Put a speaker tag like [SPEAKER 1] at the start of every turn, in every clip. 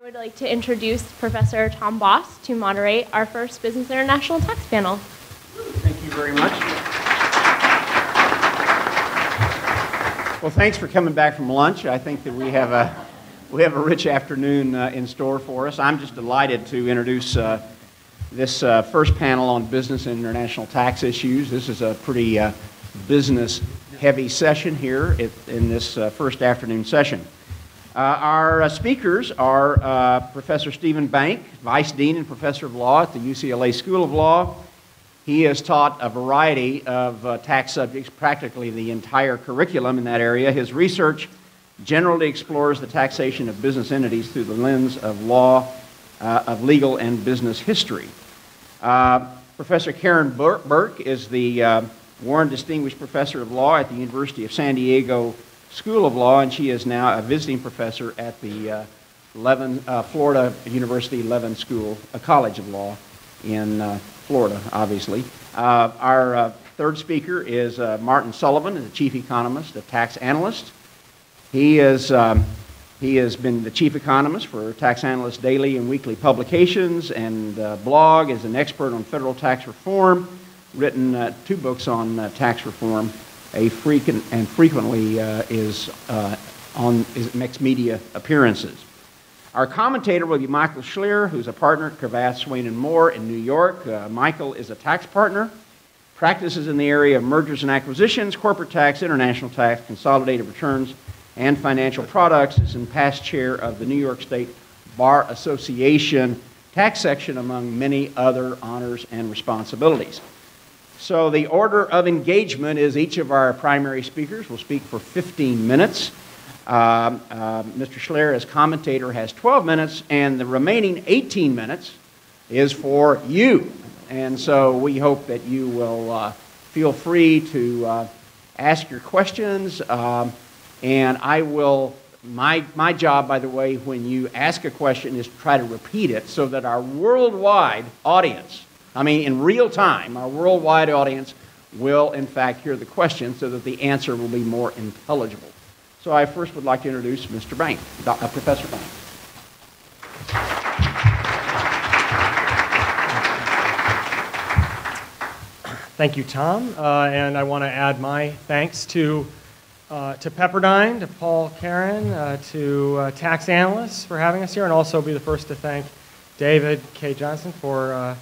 [SPEAKER 1] I would like to introduce Professor Tom Boss to moderate our first Business International Tax panel.
[SPEAKER 2] Thank you very much. Well, thanks for coming back from lunch. I think that we have a rich afternoon in store for us. I'm just delighted to introduce this first panel on business and international tax issues. This is a pretty business-heavy session here in this first afternoon session. Our speakers are Professor Stephen Bank, Vice Dean and Professor of Law at the UCLA School of Law. He has taught a variety of tax subjects, practically the entire curriculum in that area. His research generally explores the taxation of business entities through the lens of law, of legal and business history. Professor Karen Burke is the Warren Distinguished Professor of Law at the University of San Diego School of Law, and she is now a visiting professor at the Florida University Levin School, a College of Law in Florida, obviously. Our third speaker is Martin Sullivan, the Chief Economist of Tax Analysts. He has been the Chief Economist for Tax Analysts Daily and Weekly Publications and blog, is an expert on federal tax reform, written 2 books on tax reform. Frequently makes media appearances. Our commentator will be Michael Schlier, who's a partner at Cravath, Swaine & Moore in New York. Michael is a tax partner, practices in the area of mergers and acquisitions, corporate tax, international tax, consolidated returns, and financial products. Is in past chair of the New York State Bar Association tax section, among many other honors and responsibilities. So the order of engagement is each of our primary speakers will speak for 15 minutes. Mr. Schlier, as commentator, has 12 minutes, and the remaining 18 minutes is for you. And so we hope that you will feel free to ask your questions. And I will, my job, by the way, when you ask a question is to try to repeat it so that our worldwide audience, in real time, our worldwide audience will, in fact, hear the question so that the answer will be more intelligible. So I first would like to introduce Mr. Bank, Professor Bank.
[SPEAKER 3] Thank you, Tom. And I want to add my thanks to Pepperdine, to Paul Karen, to Tax Analysts for having us here, and also be the first to thank David Cay Johnston for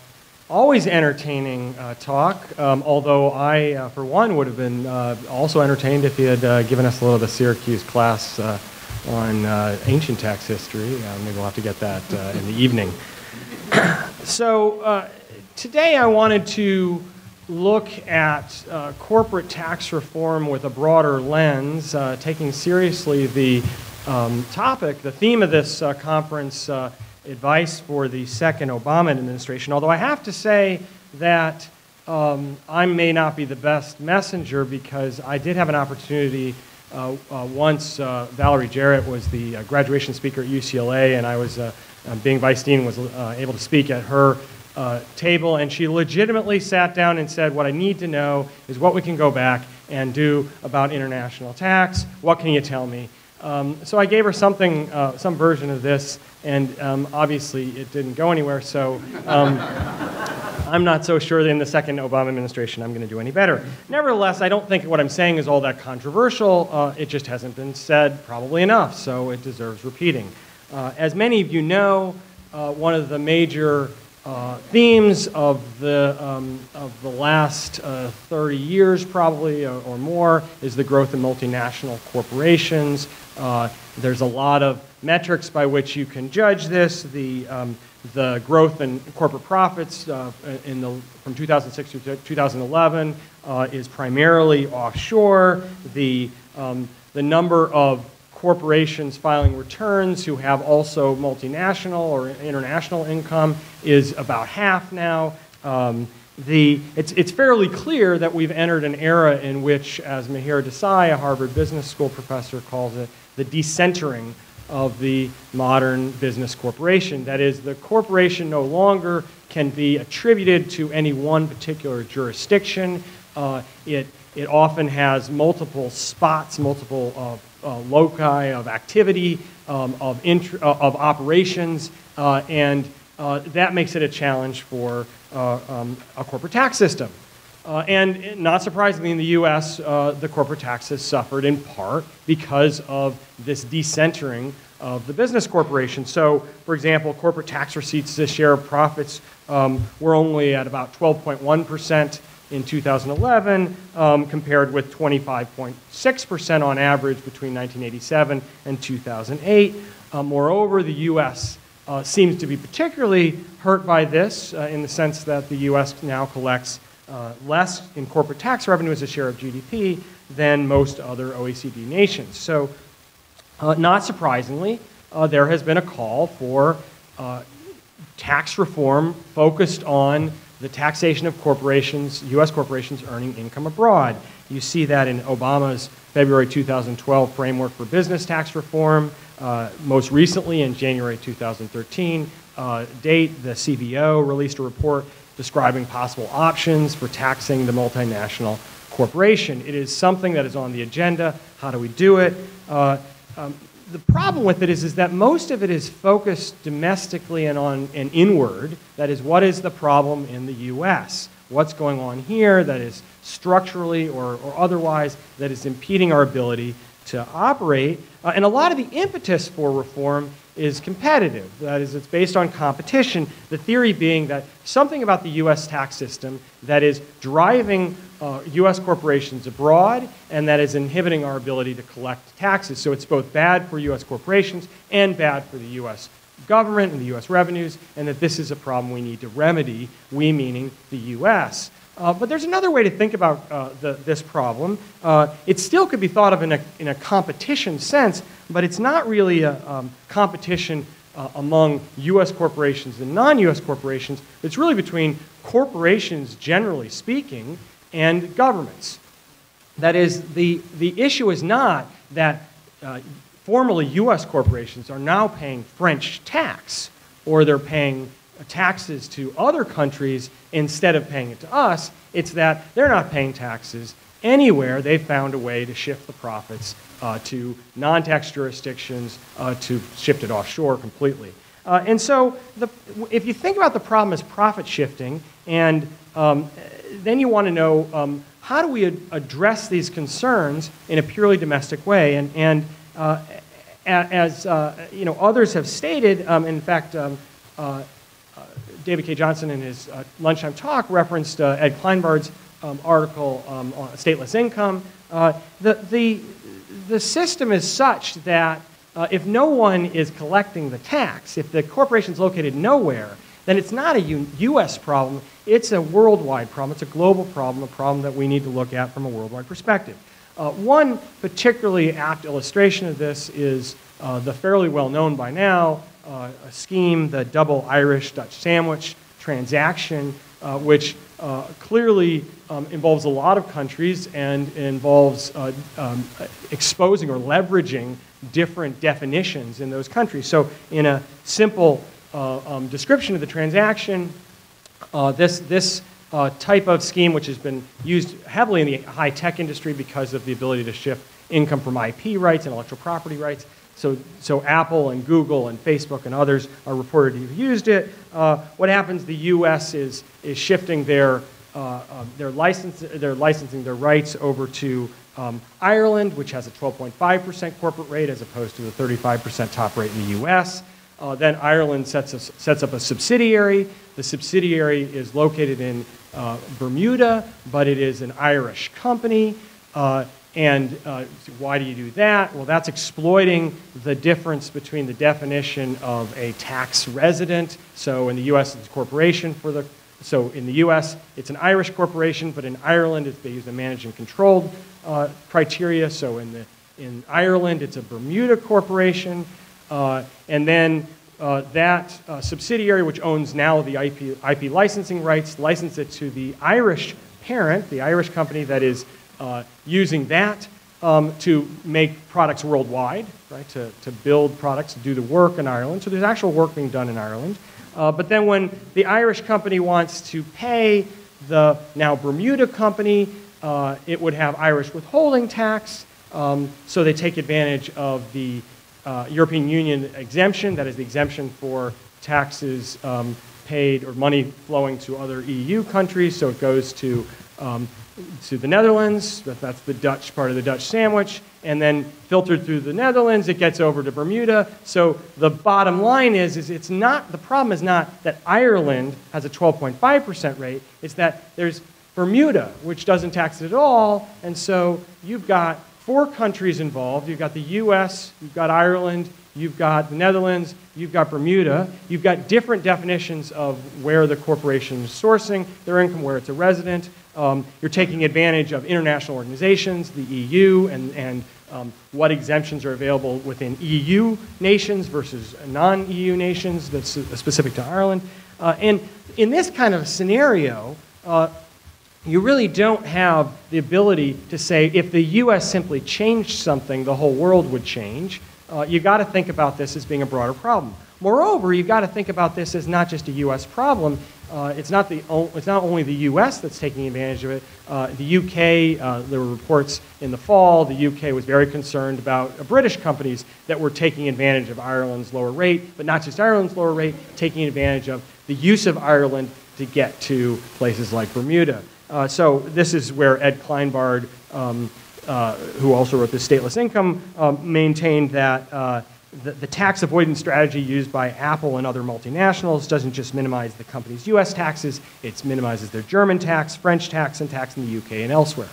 [SPEAKER 3] always entertaining talk, although I, for one, would have been also entertained if he had given us a little of the Syracuse class on ancient tax history. Maybe we'll have to get that in the evening. So today I wanted to look at corporate tax reform with a broader lens, taking seriously the topic, the theme of this conference, advice for the second Obama administration, although I have to say that I may not be the best messenger because I did have an opportunity once. Valerie Jarrett was the graduation speaker at UCLA, and I was, being Vice Dean, was able to speak at her table, and she legitimately sat down and said, what I need to know is what we can go back and do about international tax. What can you tell me? So I gave her something, some version of this, and obviously it didn't go anywhere, so I'm not so sure that in the second Obama administration I'm going to do any better. Nevertheless, I don't think what I'm saying is all that controversial. It just hasn't been said probably enough, so it deserves repeating. As many of you know, one of the major themes of the last 30 years probably or more is the growth in multinational corporations. There's a lot of metrics by which you can judge this. The growth in corporate profits from 2006 to 2011 is primarily offshore. The number of corporations filing returns who have also multinational or international income is about half now. It's fairly clear that we've entered an era in which, as Mihir Desai, a Harvard Business School professor, calls it, the decentering of the modern business corporation. That is, the corporation no longer can be attributed to any one particular jurisdiction. It It often has multiple spots, multiple loci of activity, of operations, and that makes it a challenge for a corporate tax system. And not surprisingly, in the U.S., the corporate tax has suffered in part because of this decentering of the business corporation. So, for example, corporate tax receipts as a share of profits were only at about 12.1% in 2011, compared with 25.6% on average between 1987 and 2008. Moreover, the U.S. Seems to be particularly hurt by this in the sense that the U.S. now collects less in corporate tax revenue as a share of GDP than most other OECD nations. So, not surprisingly, there has been a call for tax reform focused on the taxation of corporations, U.S. corporations earning income abroad. You see that in Obama's February 2012 framework for business tax reform. Most recently, in January 2013, the CBO released a report describing possible options for taxing the multinational corporation. It is something that is on the agenda. How do we do it? The problem with it is that most of it is focused domestically and inward. That is, what is the problem in the U.S.? What's going on here that is structurally or otherwise that is impeding our ability to operate? And a lot of the impetus for reform is competitive. That is, it's based on competition, the theory being that something about the U.S. tax system that is driving U.S. corporations abroad and that is inhibiting our ability to collect taxes. So it's both bad for U.S. corporations and bad for the U.S. government and the U.S. revenues, and that this is a problem we need to remedy, we meaning the U.S. But there's another way to think about this problem. It still could be thought of in a competition sense, but it's not really a competition among U.S. corporations and non-U.S. corporations. It's really between corporations, generally speaking, and governments. That is, the issue is not that formerly U.S. corporations are now paying French tax, or they're paying taxes to other countries instead of paying it to us. It's that they're not paying taxes anywhere. They've found a way to shift the profits to non-tax jurisdictions, to shift it offshore completely. And so if you think about the problem as profit shifting, and then you want to know how do we address these concerns in a purely domestic way? And as you know, others have stated, in fact, David Cay Johnston in his lunchtime talk referenced Ed Kleinbard's article on stateless income. The system is such that if no one is collecting the tax, if the corporation is located nowhere, then it's not a U.S. problem, it's a worldwide problem, it's a global problem, a problem that we need to look at from a worldwide perspective. One particularly apt illustration of this is the fairly well-known by now a scheme, the double Irish Dutch sandwich transaction, which clearly involves a lot of countries and involves exposing or leveraging different definitions in those countries. So in a simple description of the transaction, this type of scheme, which has been used heavily in the high-tech industry because of the ability to shift income from IP rights and intellectual property rights. So Apple and Google and Facebook and others are reported to have used it. What happens? The U.S. is shifting they're licensing their rights over to Ireland, which has a 12.5% corporate rate as opposed to the 35% top rate in the U.S. Then Ireland sets up a subsidiary. The subsidiary is located in Bermuda, but it is an Irish company. And why do you do that? Well, that's exploiting the difference between the definition of a tax resident. So in the U.S., it's a corporation so in the U.S., it's an Irish corporation, but in Ireland, they use a managed and controlled criteria. So in Ireland, it's a Bermuda corporation. And then that subsidiary, which owns now the IP licensing rights, license it to the Irish parent, the Irish company that is using that to make products worldwide, right? To build products, to do the work in Ireland. So there's actual work being done in Ireland. But then when the Irish company wants to pay the now Bermuda company it would have Irish withholding tax, so they take advantage of the European Union exemption, that is the exemption for taxes paid or money flowing to other EU countries, so it goes to the Netherlands, that's the Dutch part of the Dutch sandwich, and then filtered through the Netherlands, it gets over to Bermuda. So the bottom line is it's not, the problem is not that Ireland has a 12.5% rate, it's that there's Bermuda, which doesn't tax it at all, and so you've got 4 countries involved. You've got the US, you've got Ireland, you've got the Netherlands, you've got Bermuda. You've got different definitions of where the corporation is sourcing their income, where it's a resident. You're taking advantage of international organizations, the EU, and what exemptions are available within EU nations versus non-EU nations that's specific to Ireland. And in this kind of scenario, you really don't have the ability to say if the US simply changed something, the whole world would change. You've got to think about this as being a broader problem. Moreover, you've got to think about this as not just a US problem. It's not only the US that's taking advantage of it. The UK, there were reports in the fall, the UK was very concerned about British companies that were taking advantage of Ireland's lower rate, but not just Ireland's lower rate, taking advantage of the use of Ireland to get to places like Bermuda. So this is where Ed Kleinbard, who also wrote this Stateless Income, maintained that the tax avoidance strategy used by Apple and other multinationals doesn't just minimize the company's US taxes, it minimizes their German tax, French tax, and tax in the UK and elsewhere.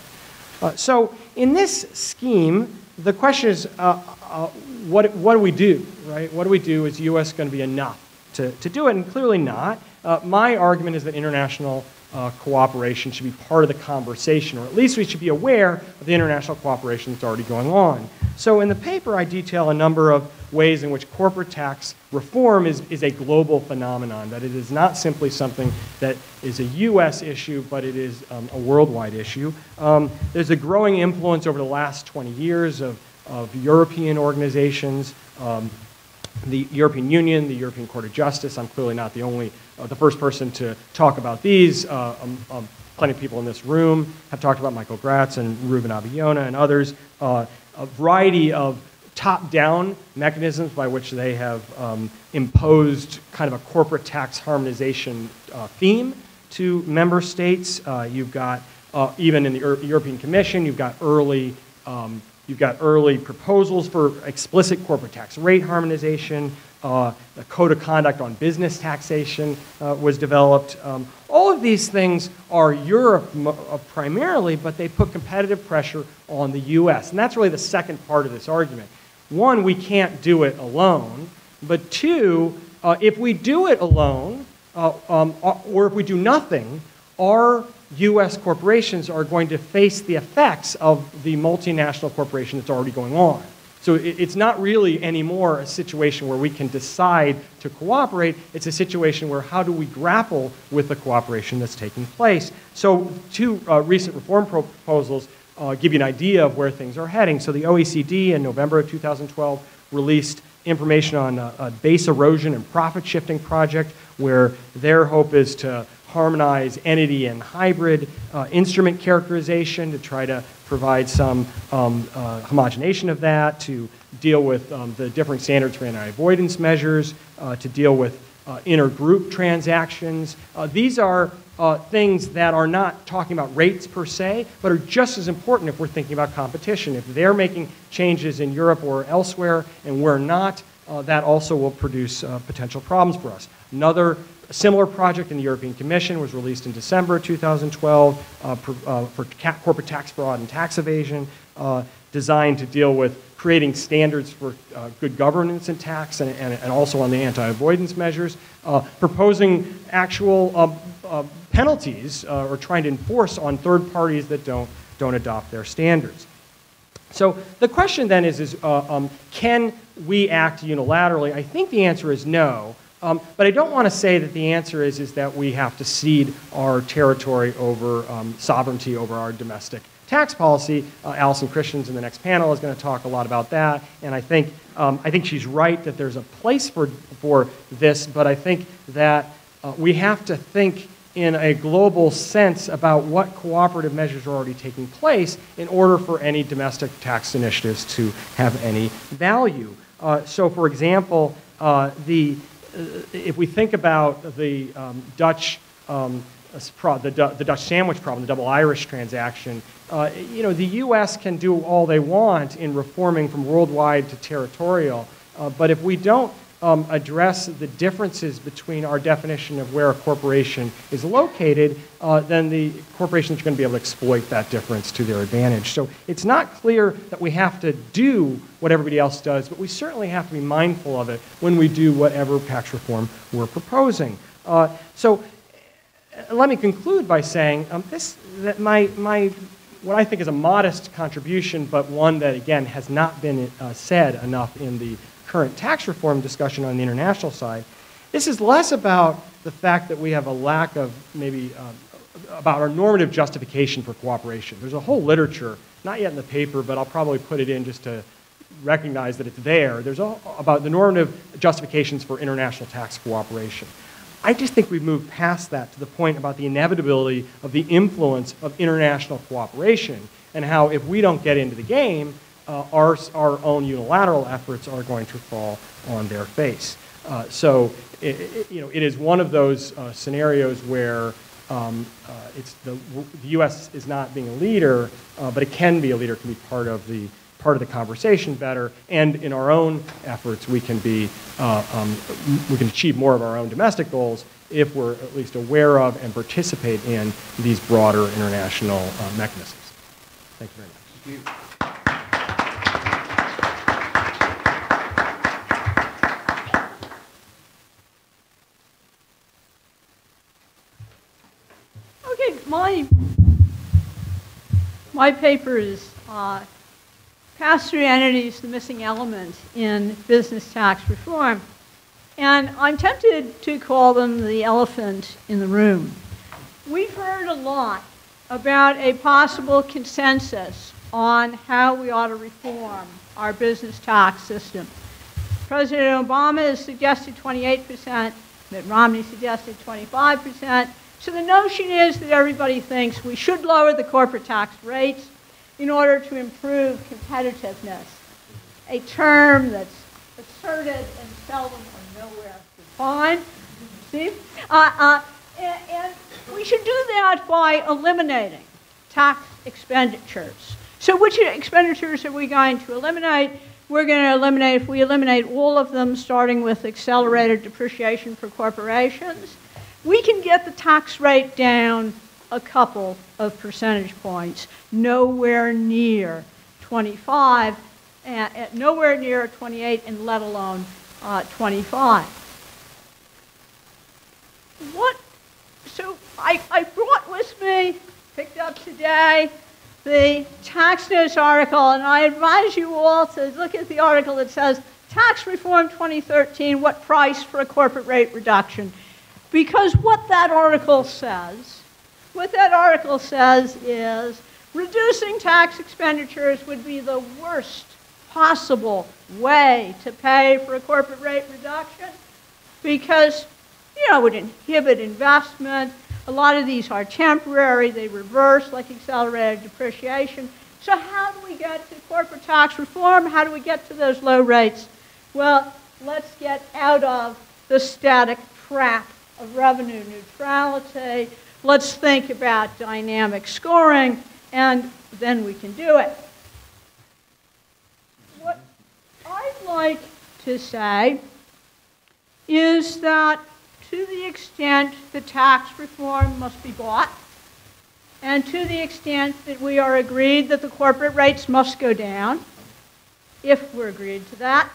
[SPEAKER 3] So in this scheme, the question is, what do we do, right? What do we do? Is the US going to be enough to do it? And clearly not. My argument is that international cooperation should be part of the conversation, or at least we should be aware of the international cooperation that's already going on. So in the paper, I detail a number of ways in which corporate tax reform is a global phenomenon, that it is not simply something that is a US issue, but it is a worldwide issue. There's a growing influence over the last 20 years of European organizations, the European Union, the European Court of Justice. I'm clearly not the first person to talk about these. Plenty of people in this room have talked about Michael Graetz and Ruben Abiona and others. A variety of top-down mechanisms by which they have imposed kind of a corporate tax harmonization theme to member states. You've got, even in the European Commission, you've got early proposals for explicit corporate tax rate harmonization. The Code of Conduct on Business Taxation was developed. All of these things are Europe primarily, but they put competitive pressure on the US. And that's really the second part of this argument. One, we can't do it alone. But two, if we do it alone, or if we do nothing, our US corporations are going to face the effects of the multinational corporation that's already going on. So it's not really anymore a situation where we can decide to cooperate. It's a situation where how do we grapple with the cooperation that's taking place. So 2 recent reform proposals give you an idea of where things are heading. So the OECD in November of 2012 released information on a base erosion and profit shifting project where their hope is to harmonize entity and hybrid instrument characterization to try to provide some homogenation of that, to deal with the different standards for anti-avoidance measures, to deal with intergroup transactions. These are things that are not talking about rates per se, but are just as important if we're thinking about competition. If they're making changes in Europe or elsewhere and we're not, that also will produce potential problems for us. Another similar project in the European Commission was released in December 2012 for corporate tax fraud and tax evasion, designed to deal with creating standards for good governance in tax and also on the anti-avoidance measures, proposing actual penalties or trying to enforce on third parties that don't adopt their standards. So the question then is can we act unilaterally? I think the answer is no. But I don't want to say that the answer is that we have to cede our territory over sovereignty over our domestic tax policy. Alison Christians in the next panel is going to talk a lot about that, and I think she's right that there's a place for this, but I think that we have to think in a global sense about what cooperative measures are already taking place in order for any domestic tax initiatives to have any value. So, for example, if we think about the Dutch the Dutch sandwich problem, the double Irish transaction, the U.S. can do all they want in reforming from worldwide to territorial, but if we don't address the differences between our definition of where a corporation is located, then the corporations are going to be able to exploit that difference to their advantage. So it's not clear that we have to do what everybody else does, but we certainly have to be mindful of it when we do whatever tax reform we're proposing. So let me conclude by saying that what I think is a modest contribution, but one that, again, has not been said enough in the current tax reform discussion on the international side. This is less about the fact that we have a lack of about our normative justification for cooperation. There's a whole literature, not yet in the paper, but I'll probably put it in just to recognize that it's there. There's about the normative justifications for international tax cooperation. I just think we've moved past that to the point about the inevitability of the influence of international cooperation and how if we don't get into the game, our own unilateral efforts are going to fall on their face. So it is one of those scenarios where the U.S. is not being a leader, but it can be a leader, can be part of the conversation better, and in our own efforts we can achieve more of our own domestic goals if we're at least aware of and participate in these broader international mechanisms. Thank you very much.
[SPEAKER 2] Thank you.
[SPEAKER 4] My paper is Pass-Through Entities, the Missing Element in Business Tax Reform. And I'm tempted to call them the elephant in the room. We've heard a lot about a possible consensus on how we ought to reform our business tax system. President Obama has suggested 28%, Mitt Romney suggested 25%. So the notion is that everybody thinks we should lower the corporate tax rates in order to improve competitiveness, a term that's asserted and seldom or nowhere defined. See? And we should do that by eliminating tax expenditures. So which expenditures are we going to eliminate? We're going to eliminate, if we eliminate all of them, starting with accelerated depreciation for corporations, we can get the tax rate down a couple of percentage points, nowhere near 25, nowhere near 28, and let alone 25. So I brought with me, picked up today, the Tax News article, and I advise you all to look at the article that says, Tax Reform 2013, What Price for a Corporate Rate Reduction? Because what that article says is reducing tax expenditures would be the worst possible way to pay for a corporate rate reduction because, it would inhibit investment. A lot of these are temporary. They reverse like accelerated depreciation. So how do we get to corporate tax reform? How do we get to those low rates? Well, let's get out of the static trap of revenue neutrality. Let's think about dynamic scoring, and then we can do it. What I'd like to say is that to the extent that tax reform must be bought, and to the extent that we are agreed that the corporate rates must go down, if we're agreed to that,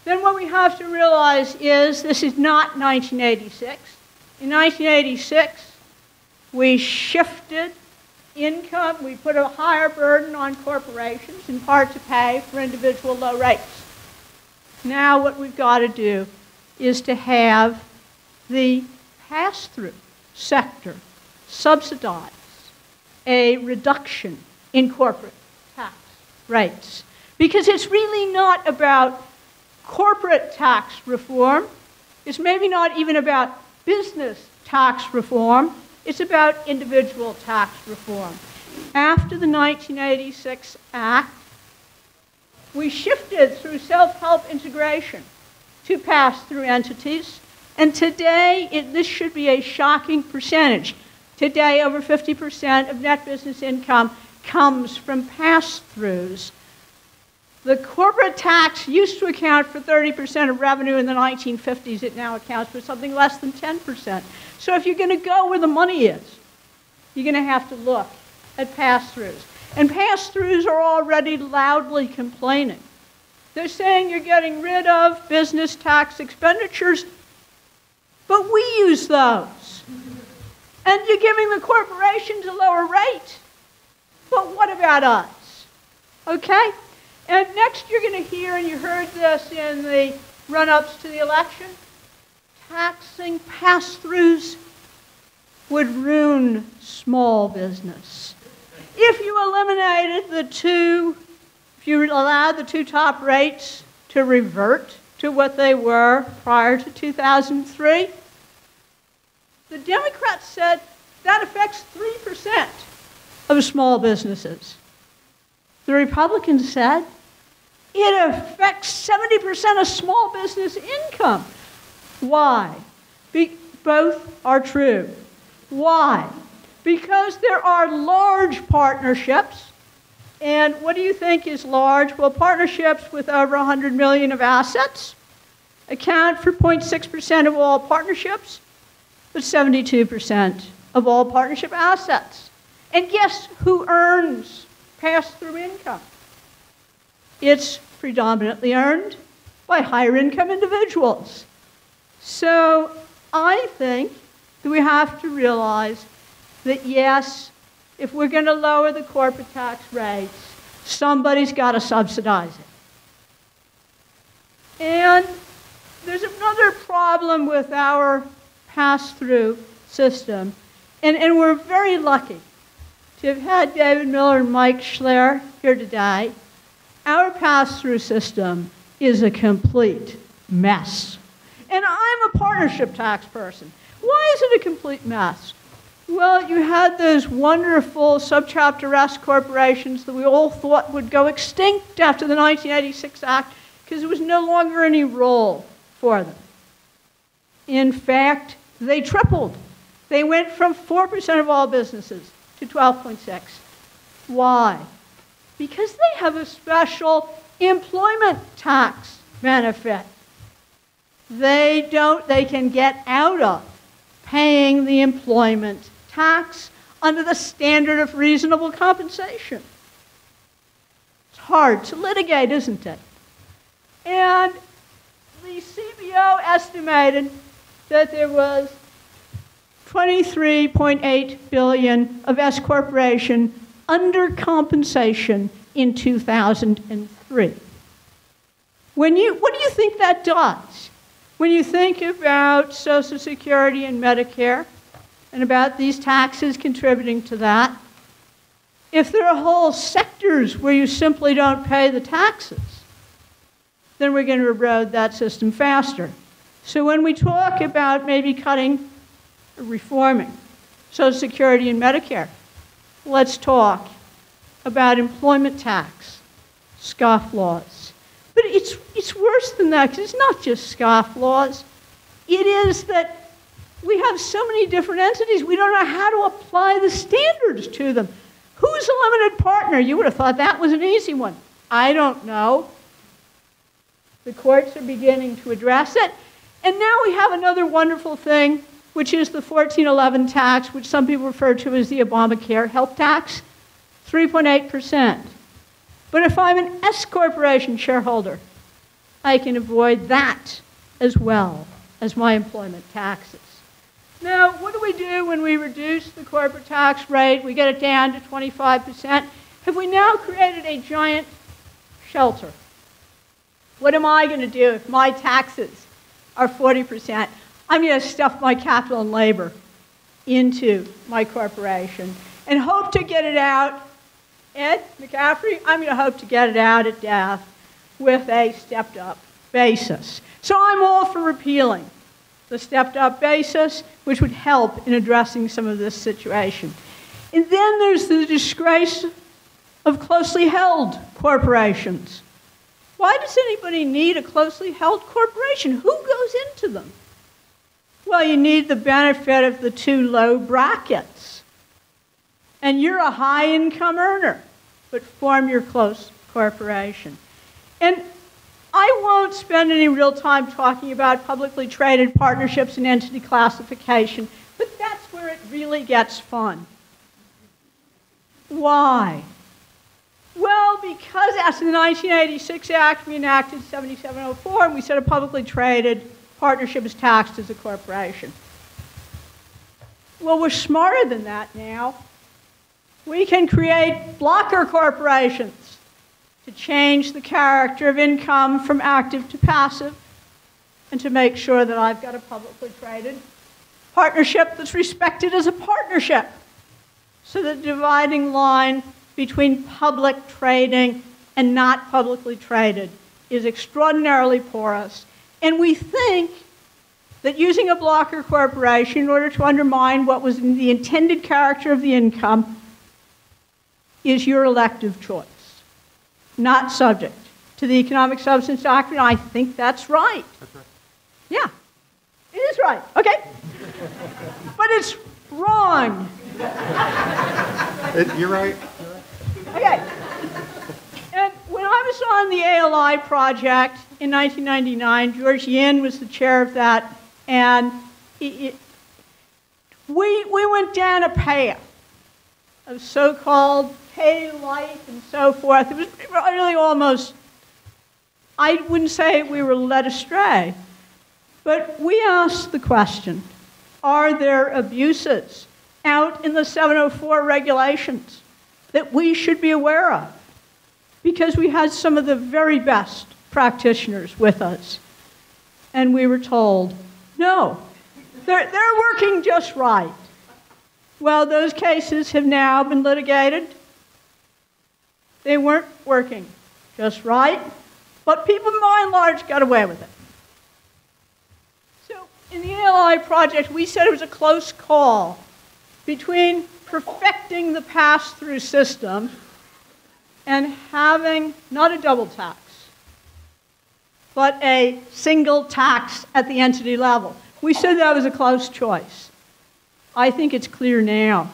[SPEAKER 4] then what we have to realize is this is not 1986. In 1986, we shifted income. We put a higher burden on corporations, in part to pay for individual low rates. Now what we've got to do is to have the pass-through sector subsidize a reduction in corporate tax rates. Because it's really not about corporate tax reform. It's maybe not even about business tax reform. It's about individual tax reform. After the 1986 Act, we shifted through self-help integration to pass-through entities, and today this should be a shocking percentage. Today, over 50% of net business income comes from pass-throughs. The corporate tax used to account for 30% of revenue in the 1950s. It now accounts for something less than 10%. So if you're going to go where the money is, you're going to have to look at pass-throughs. And pass-throughs are already loudly complaining. They're saying you're getting rid of business tax expenditures, but we use those. And you're giving the corporations a lower rate. But what about us? Okay? And next you're going to hear, and you heard this in the run-ups to the election, taxing pass-throughs would ruin small business. If you eliminated if you allowed the two top rates to revert to what they were prior to 2003, the Democrats said that affects 3% of small businesses. The Republicans said it affects 70% of small business income. Why? Both are true. Why? Because there are large partnerships. And what do you think is large? Well, partnerships with over 100 million of assets account for 0.6% of all partnerships, but 72% of all partnership assets. And guess who earns pass-through income? It's predominantly earned by higher income individuals. So I think that we have to realize that yes, if we're going to lower the corporate tax rates, somebody's got to subsidize it. And there's another problem with our pass-through system, and we're very lucky to have had David Miller and Mike Schler here today. Our pass-through system is a complete mess. And I'm a partnership tax person. Why is it a complete mess? Well, you had those wonderful subchapter S corporations that we all thought would go extinct after the 1986 Act because there was no longer any role for them. In fact, they tripled. They went from 4% of all businesses to 12.6%. Why? Because they have a special employment tax benefit. They can get out of paying the employment tax under the standard of reasonable compensation. It's hard to litigate, isn't it? And the CBO estimated that there was 23.8 billion of S corporation under compensation in 2003. What do you think that does? When you think about Social Security and Medicare, and about these taxes contributing to that, if there are whole sectors where you simply don't pay the taxes, then we're going to erode that system faster. So when we talk about maybe cutting or reforming Social Security and Medicare, let's talk about employment tax, scofflaws. But it's worse than that, because it's not just scofflaws. It is that we have so many different entities, we don't know how to apply the standards to them. Who's a limited partner? You would have thought that was an easy one. I don't know. The courts are beginning to address it. And now we have another wonderful thing, which is the 1411 tax, which some people refer to as the Obamacare health tax, 3.8%. But if I'm an S corporation shareholder, I can avoid that as well as my employment taxes. Now, what do we do when we reduce the corporate tax rate? We get it down to 25%. Have we now created a giant shelter? What am I going to do if my taxes are 40%? I'm going to stuff my capital and labor into my corporation and hope to get it out. Ed McCaffrey, I'm going to hope to get it out at death with a stepped-up basis. So I'm all for repealing the stepped-up basis, which would help in addressing some of this situation. And then there's the disgrace of closely held corporations. Why does anybody need a closely held corporation? Who goes into them? Well, you need the benefit of the two low brackets. And you're a high-income earner, but form your close corporation. And I won't spend any real time talking about publicly traded partnerships and entity classification, but that's where it really gets fun. Why? Well, because after the 1986 Act, we enacted 7704, and we said a publicly traded partnership is taxed as a corporation. Well, we're smarter than that now. We can create blocker corporations to change the character of income from active to passive and to make sure that I've got a publicly traded partnership that's respected as a partnership. So the dividing line between public trading and not publicly traded is extraordinarily porous. And we think that using a blocker corporation in order to undermine what was the intended character of the income is your elective choice, not subject to the economic substance doctrine. I think that's right.
[SPEAKER 2] That's right.
[SPEAKER 4] Yeah, it is right. Okay. But it's wrong.
[SPEAKER 2] You're right.
[SPEAKER 4] Okay. And when I was on the ALI project in 1999, George Yin was the chair of that, and we went down a path of so-called pay life and so forth. It was really almost, I wouldn't say we were led astray, but we asked the question, are there abuses out in the 704 regulations that we should be aware of? Because we had some of the very best practitioners with us. And we were told, no, they're working just right. Well, those cases have now been litigated. They weren't working just right, but people by and large got away with it. So in the ALI project, we said it was a close call between perfecting the pass-through system and having not a double tax, but a single tax at the entity level. We said that was a close choice. I think it's clear now.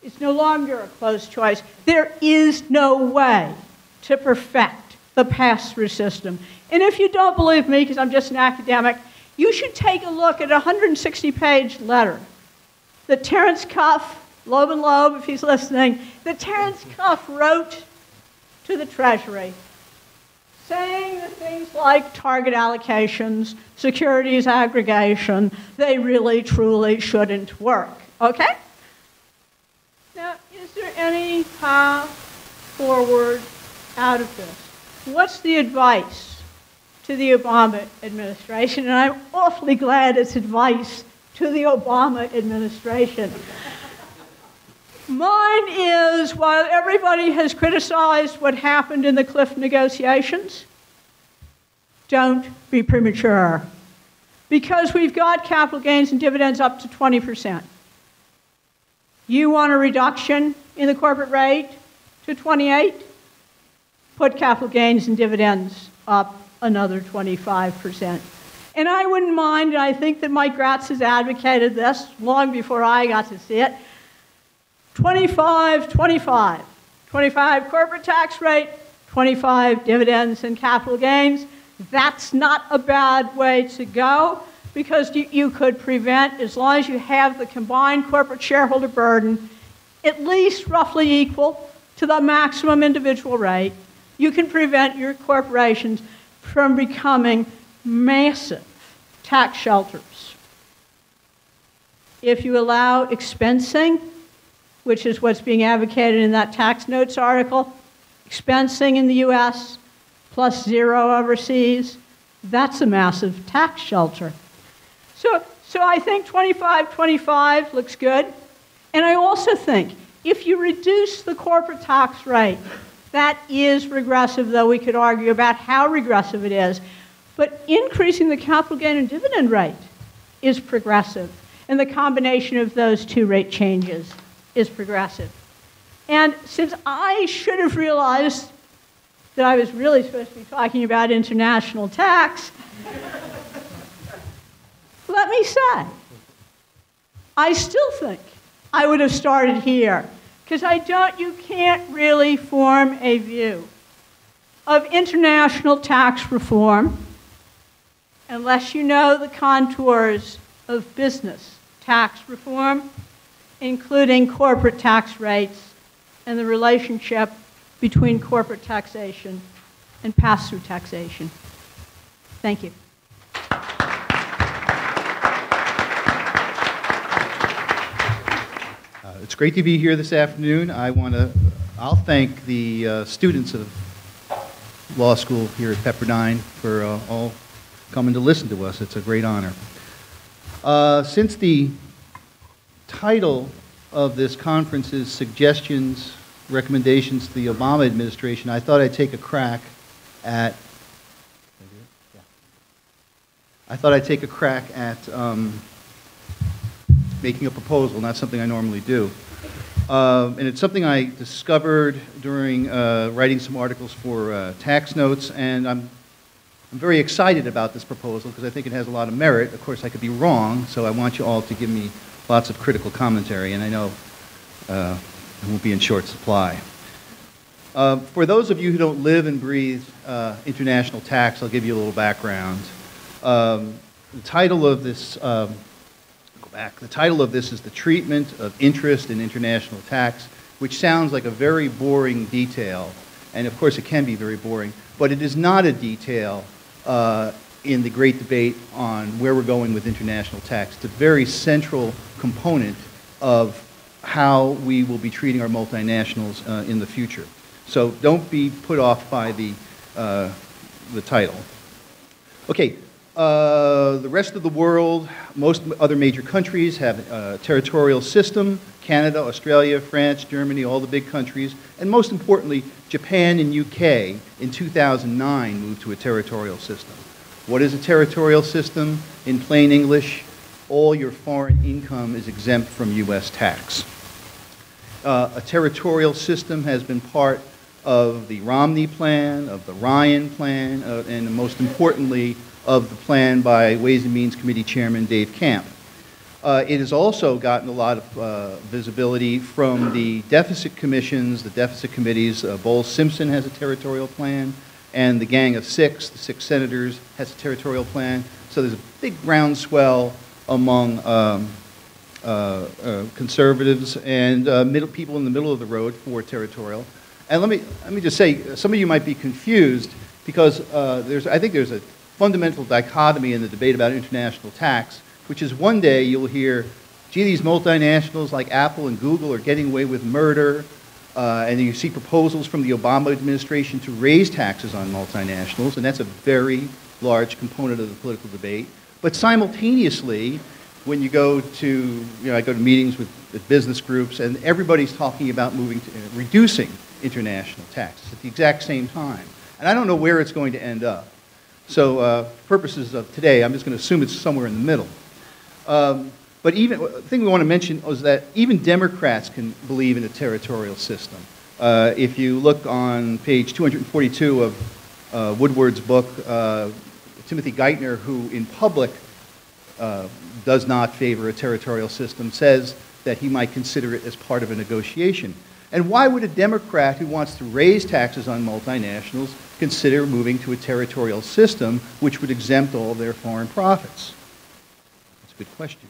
[SPEAKER 4] It's no longer a close choice. There is no way to perfect the pass-through system. And if you don't believe me, because I'm just an academic, you should take a look at a 160-page letter that Terence Cuff, Loeb and Loeb, if he's listening, that Terence Cuff wrote to the Treasury, saying that things like target allocations, securities aggregation, they really, truly shouldn't work. Okay? Now, is there any path forward out of this? What's the advice to the Obama administration? And I'm awfully glad it's advice to the Obama administration. Mine is, while everybody has criticized what happened in the Cliff negotiations, don't be premature. Because we've got capital gains and dividends up to 20%. You want a reduction in the corporate rate to 28? Put capital gains and dividends up another 25%. And I wouldn't mind, and I think that Mike Graetz has advocated this long before I got to see it, 25-25. 25 corporate tax rate, 25 dividends and capital gains. That's not a bad way to go, because you could prevent, as long as you have the combined corporate shareholder burden at least roughly equal to the maximum individual rate, you can prevent your corporations from becoming massive tax shelters. If you allow expensing, which is what's being advocated in that tax notes article, expensing in the US plus zero overseas, that's a massive tax shelter. So I think 25-25 looks good. And I also think if you reduce the corporate tax rate, that is regressive, though we could argue about how regressive it is. But increasing the capital gain and dividend rate is progressive. And the combination of those two rate changes is progressive. And since I should have realized that I was really supposed to be talking about international tax, let me say, I still think I would have started here, because you can't really form a view of international tax reform unless you know the contours of business tax reform, including corporate tax rates and the relationship between corporate taxation and pass-through taxation. Thank you.
[SPEAKER 5] It's great to be here this afternoon. I'll thank the students of law school here at Pepperdine for all coming to listen to us. It's a great honor. Since the title of this conference is Suggestions, Recommendations to the Obama Administration, I thought I'd take a crack at making a proposal, not something I normally do. And it's something I discovered during writing some articles for tax notes, and I'm very excited about this proposal because I think it has a lot of merit. Of course, I could be wrong, so I want you all to give me lots of critical commentary, and I know it won't be in short supply. For those of you who don't live and breathe international tax, I'll give you a little background. The title of this is The Treatment of Interest in International Tax, which sounds like a very boring detail, and of course it can be very boring, but it is not a detail in the great debate on where we're going with international tax. It's a very central component of how we will be treating our multinationals in the future. So don't be put off by the title. Okay. The rest of the world, most other major countries have a territorial system. Canada, Australia, France, Germany, all the big countries. And most importantly, Japan and UK in 2009 moved to a territorial system. What is a territorial system? In plain English, all your foreign income is exempt from U.S. tax. A territorial system has been part of the Romney Plan, of the Ryan Plan, and most importantly, of the plan by Ways and Means Committee Chairman Dave Camp. It has also gotten a lot of visibility from the deficit commissions, the deficit committees. Bowles-Simpson has a territorial plan, and the Gang of Six, the 6 senators, has a territorial plan. So there's a big groundswell among conservatives and people in the middle of the road for territorial. And let me just say, some of you might be confused because I think there's a fundamental dichotomy in the debate about international tax, which is one day you'll hear, gee, these multinationals like Apple and Google are getting away with murder, and you see proposals from the Obama administration to raise taxes on multinationals, and that's a very large component of the political debate. But simultaneously, when you go to, I go to meetings with business groups, and everybody's talking about reducing international taxes at the exact same time. And I don't know where it's going to end up. So for purposes of today, I'm just going to assume it's somewhere in the middle. But the thing we want to mention is that even Democrats can believe in a territorial system. If you look on page 242 of Woodward's book, Timothy Geithner, who in public does not favor a territorial system, says that he might consider it as part of a negotiation. And why would a Democrat who wants to raise taxes on multinationals consider moving to a territorial system which would exempt all of their foreign profits? That's a good question.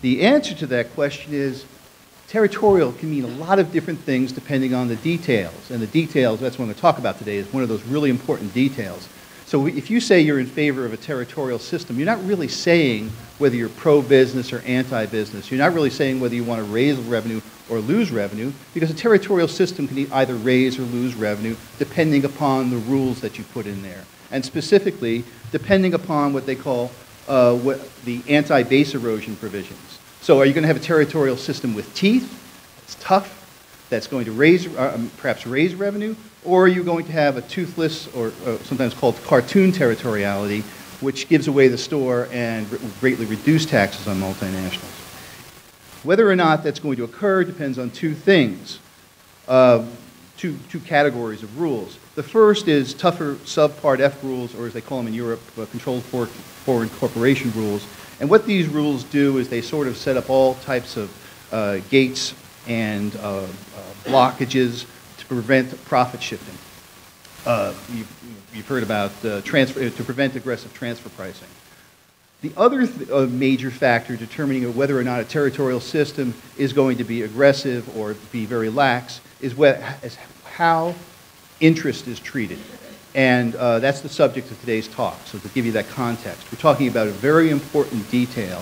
[SPEAKER 5] The answer to that question is territorial can mean a lot of different things depending on the details. And the details, that's what I'm going to talk about today, is one of those really important details. So if you say you're in favor of a territorial system, you're not really saying whether you're pro-business or anti-business. You're not really saying whether you want to raise revenue or lose revenue, because a territorial system can either raise or lose revenue depending upon the rules that you put in there. And specifically, depending upon what they call the anti-base erosion provisions. So are you going to have a territorial system with teeth, that's tough, that's going to perhaps raise revenue, Or are you going to have a toothless, or sometimes called cartoon territoriality, which gives away the store and greatly reduce taxes on multinationals? Whether or not that's going to occur depends on two things, two categories of rules. The first is tougher subpart F rules, or as they call them in Europe, controlled foreign corporation rules. And what these rules do is they sort of set up all types of gates and blockages to prevent profit shifting. You've heard about to prevent aggressive transfer pricing. The other major factor determining whether or not a territorial system is going to be aggressive or be very lax is how interest is treated. And that's the subject of today's talk, so to give you that context. We're talking about a very important detail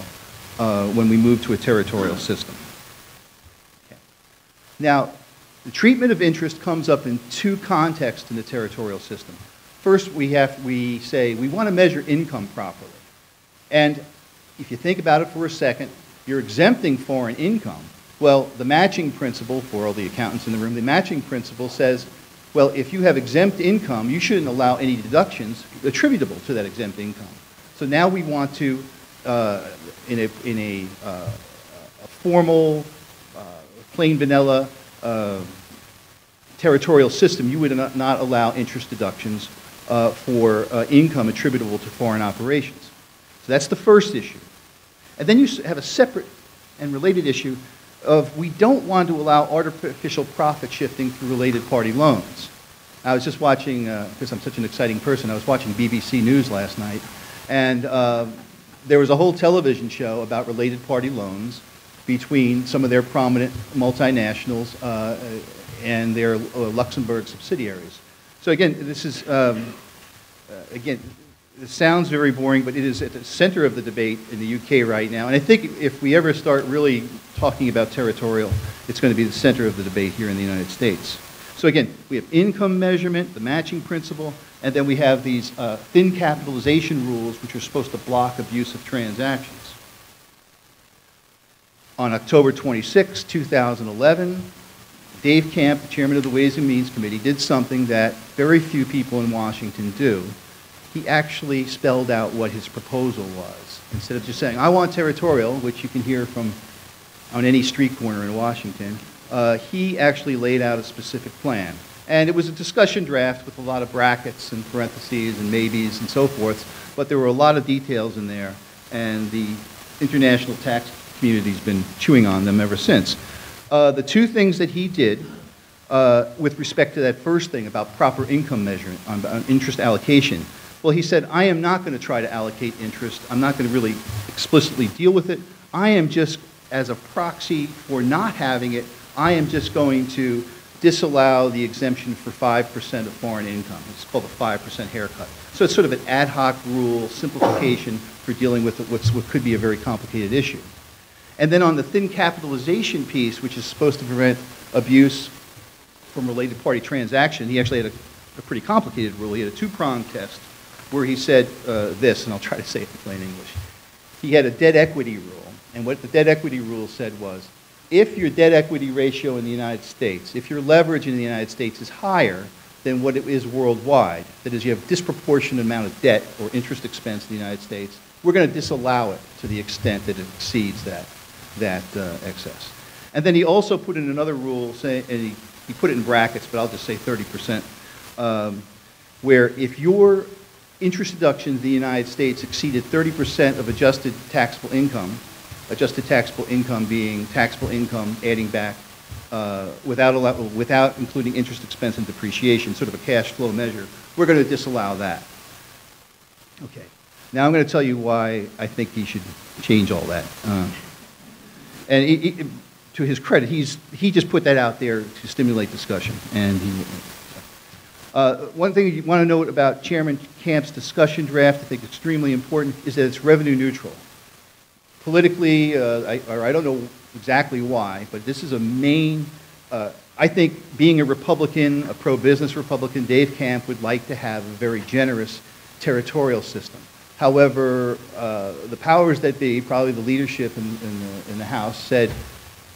[SPEAKER 5] when we move to a territorial system. Okay. Now, the treatment of interest comes up in two contexts in the territorial system. First, we say we want to measure income properly. And if you think about it for a second, you're exempting foreign income. Well, the matching principle, for all the accountants in the room, the matching principle says, well, if you have exempt income, you shouldn't allow any deductions attributable to that exempt income. So now we want to, in a formal, plain vanilla territorial system, you would not allow interest deductions for income attributable to foreign operations. So that's the first issue. And then you have a separate and related issue of we don't want to allow artificial profit shifting through related party loans. I was just watching, because I'm such an exciting person, I was watching BBC News last night, and there was a whole television show about related party loans between some of their prominent multinationals and their Luxembourg subsidiaries. So again, this is, again, it sounds very boring, but it is at the center of the debate in the UK right now. And I think if we ever start really talking about territorial, it's going to be the center of the debate here in the United States. So again, we have income measurement, the matching principle, and then we have these thin capitalization rules, which are supposed to block abusive transactions. On October 26, 2011, Dave Camp, the chairman of the Ways and Means Committee, did something that very few people in Washington do. He actually spelled out what his proposal was. Instead of just saying, I want territorial, which you can hear from on any street corner in Washington, he actually laid out a specific plan. And it was a discussion draft with a lot of brackets and parentheses and maybes and so forth, but there were a lot of details in there, and the international tax community's been chewing on them ever since. The two things that he did with respect to that first thing about proper income measurement on interest allocation, well, he said, I am not going to try to allocate interest. I'm not going to really explicitly deal with it. I am just, as a proxy for not having it, I am just going to disallow the exemption for 5% of foreign income. It's called a 5% haircut. So it's sort of an ad hoc rule, simplification for dealing with what could be a very complicated issue. And then on the thin capitalization piece, which is supposed to prevent abuse from related party transaction, he actually had a pretty complicated rule. He had a two-pronged test where he said this, and I'll try to say it in plain English. He had a debt equity rule, and what the debt equity rule said was, if your debt equity ratio in the United States, if your leverage in the United States is higher than what it is worldwide, that is, you have a disproportionate amount of debt or interest expense in the United States, we're going to disallow it to the extent that it exceeds that excess. And then he also put in another rule, and he put it in brackets, but I'll just say 30%, where if your interest deductions in the United States exceeded 30% of adjusted taxable income being taxable income adding back without including interest expense and depreciation, sort of a cash flow measure, we're going to disallow that. Okay. Now I'm going to tell you why I think he should change all that. And to his credit, he just put that out there to stimulate discussion. And one thing you want to note about Chairman Camp's discussion draft, I think extremely important, is that it's revenue neutral. Politically, I don't know exactly why, but this is a main, I think being a Republican, a pro-business Republican, Dave Camp would like to have a very generous territorial system. However, the powers that be, probably the leadership in the House, said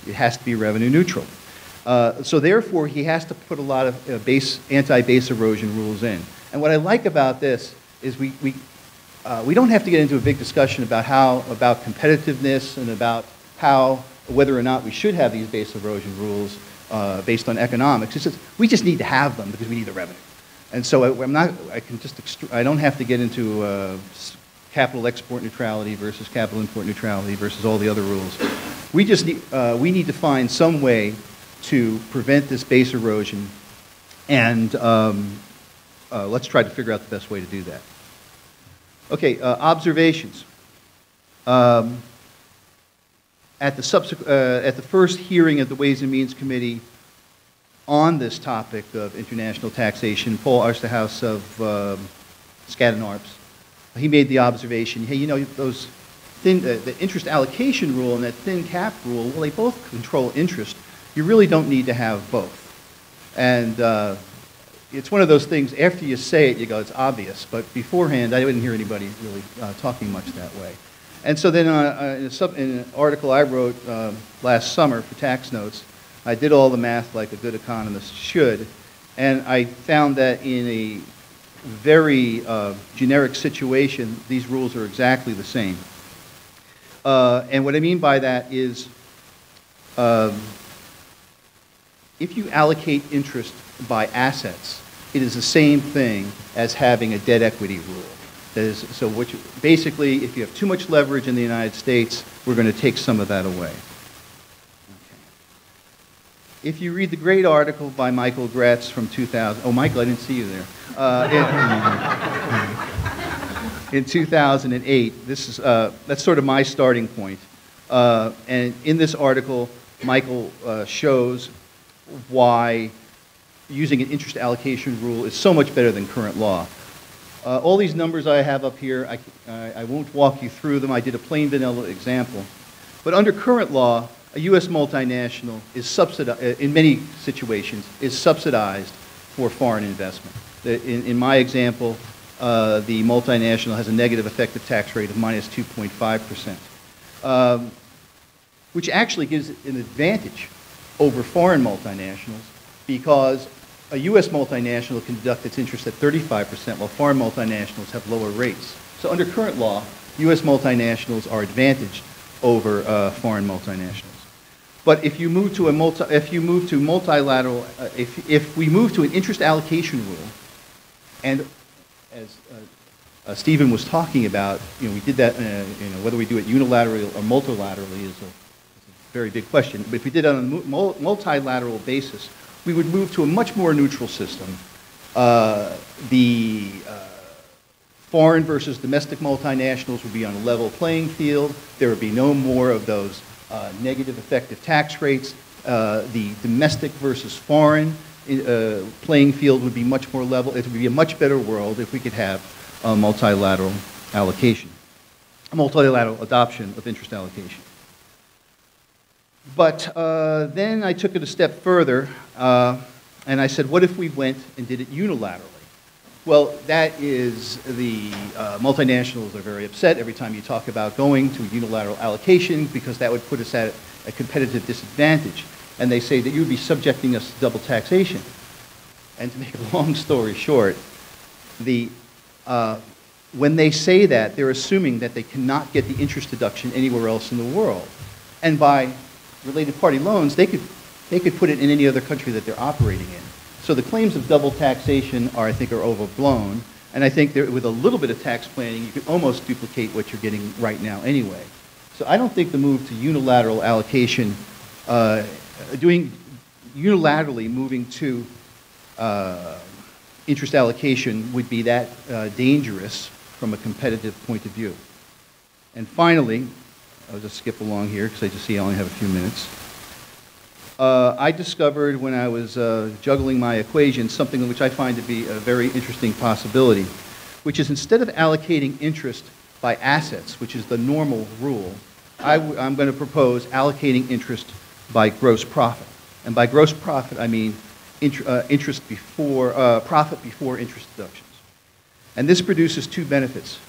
[SPEAKER 5] it has to be revenue neutral. So therefore, he has to put a lot of anti-base erosion rules in. And what I like about this is we don't have to get into a big discussion about competitiveness and about whether or not we should have these base erosion rules based on economics. It's just, we just need to have them because we need the revenue. And so I don't have to get into capital export neutrality versus capital import neutrality versus all the other rules. We need to find some way to prevent this base erosion, and let's try to figure out the best way to do that. Okay, observations. At the first hearing of the Ways and Means Committee on this topic of international taxation, Paul Arsterhaus of Skadden Arps, he made the observation, hey, you know, those the interest allocation rule and that thin cap rule, well, they both control interest. You really don't need to have both. And it's one of those things, after you say it, you go, it's obvious. But beforehand, I didn't hear anybody really talking much that way. And so then in an article I wrote last summer for Tax Notes, I did all the math like a good economist should. And I found that in a very generic situation, these rules are exactly the same. And what I mean by that is if you allocate interest by assets, it is the same thing as having a debt equity rule. That is, so basically, if you have too much leverage in the United States, we're going to take some of that away. Okay. If you read the great article by Michael Graetz from 2000, oh, Michael, I didn't see you there. In 2008, that's sort of my starting point. And in this article, Michael shows why using an interest allocation rule is so much better than current law. All these numbers I have up here, I won't walk you through them. I did a plain vanilla example. But under current law, a U.S. multinational is subsidized, in many situations, is subsidized for foreign investment. In my example, the multinational has a negative effective tax rate of minus 2.5%, which actually gives it an advantage over foreign multinationals because a U.S. multinational can deduct its interest at 35%, while foreign multinationals have lower rates. So under current law, U.S. multinationals are advantaged over foreign multinationals. But if you move to multilateral, if we move to an interest allocation rule, and as Stephen was talking about, you know, we did that. Whether we do it unilaterally or multilaterally is a very big question. But if we did it on a multilateral basis, we would move to a much more neutral system. The foreign versus domestic multinationals would be on a level playing field. There would be no more of those negative effective tax rates. The domestic versus foreign playing field would be much more level. It would be a much better world if we could have a multilateral allocation, a multilateral adoption of interest allocation. But then I took it a step further, and I said, what if we went and did it unilaterally? Well, that is the multinationals are very upset every time you talk about going to a unilateral allocation because that would put us at a competitive disadvantage. And they say that you would be subjecting us to double taxation. And to make a long story short, when they say that, they're assuming that they cannot get the interest deduction anywhere else in the world. And by related party loans, they could put it in any other country that they're operating in. So the claims of double taxation I think are overblown. And I think with a little bit of tax planning, you could almost duplicate what you're getting right now anyway. So I don't think the move to unilateral allocation, unilaterally moving to interest allocation would be that dangerous from a competitive point of view. And finally, I'll just skip along here because I just see I only have a few minutes. I discovered when I was juggling my equations something which I find to be a very interesting possibility, which is instead of allocating interest by assets, which is the normal rule, I'm going to propose allocating interest by gross profit. And by gross profit, I mean profit before interest deductions. And this produces two benefits.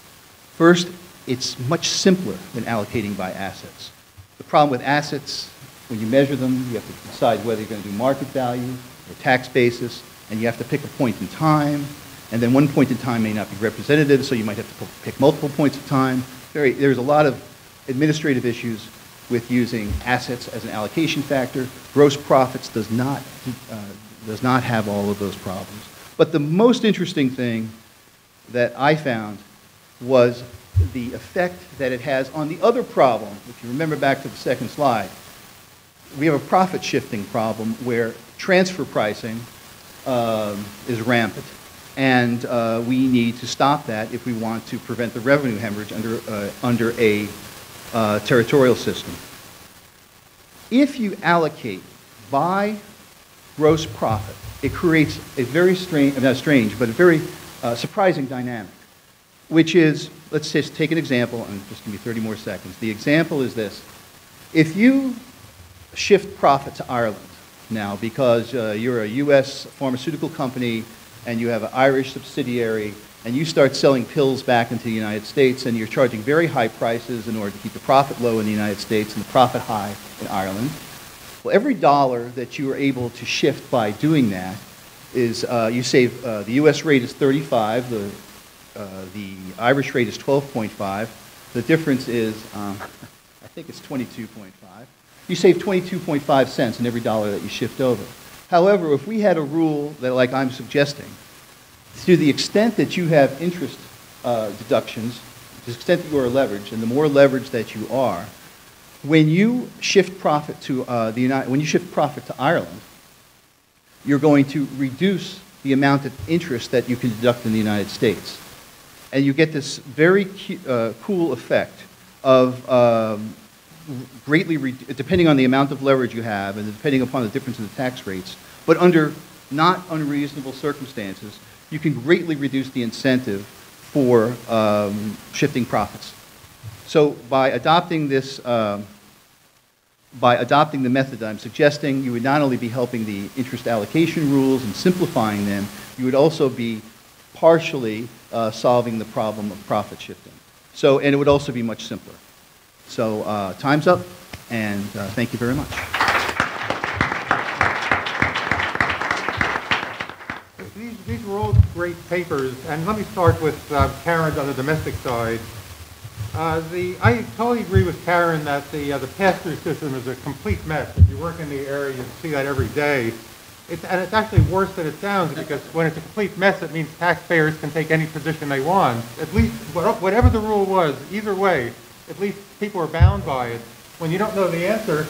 [SPEAKER 5] First, it's much simpler than allocating by assets. The problem with assets When you measure them, you have to decide whether you're going to do market value or tax basis, and you have to pick a point in time, and then one point in time may not be representative, so you might have to pick multiple points of time. There's a lot of administrative issues with using assets as an allocation factor. Gross profits does not have all of those problems. But the most interesting thing that I found was the effect that it has on the other problem. If you remember back to the second slide, we have a profit shifting problem where transfer pricing is rampant, and we need to stop that if we want to prevent the revenue hemorrhage under a territorial system. If you allocate by gross profit, it creates a very strange, not strange, but a very surprising dynamic, which is, let's just take an example, and just give me 30 more seconds. The example is this. If you shift profit to Ireland now because you're a U.S. pharmaceutical company and you have an Irish subsidiary, and you start selling pills back into the United States, and you're charging very high prices in order to keep the profit low in the United States and the profit high in Ireland. Well, every dollar that you are able to shift by doing that is, you save, the U.S. rate is 35, the Irish rate is 12.5. The difference is, I think it's 22.5. You save 22.5 cents in every dollar that you shift over. However, if we had a rule that, like I'm suggesting, to the extent that you have interest deductions, to the extent that you are leveraged, and the more leveraged that you are, when you shift profit to Ireland, you're going to reduce the amount of interest that you can deduct in the United States, and you get this very cool effect of depending on the amount of leverage you have and depending upon the difference in the tax rates, but under not unreasonable circumstances, you can greatly reduce the incentive for shifting profits. So by adopting this, by adopting the method that I'm suggesting, you would not only be helping the interest allocation rules and simplifying them, you would also be partially solving the problem of profit shifting. So, and it would also be much simpler. So time's up, and thank you very much.
[SPEAKER 6] These were all great papers, and let me start with Karen's on the domestic side. I totally agree with Karen that the pass-through system is a complete mess. If you work in the area, you see that every day. And it's actually worse than it sounds, because when it's a complete mess, it means taxpayers can take any position they want. At least, whatever the rule was, either way, at least people are bound by it. When you don't know the answer,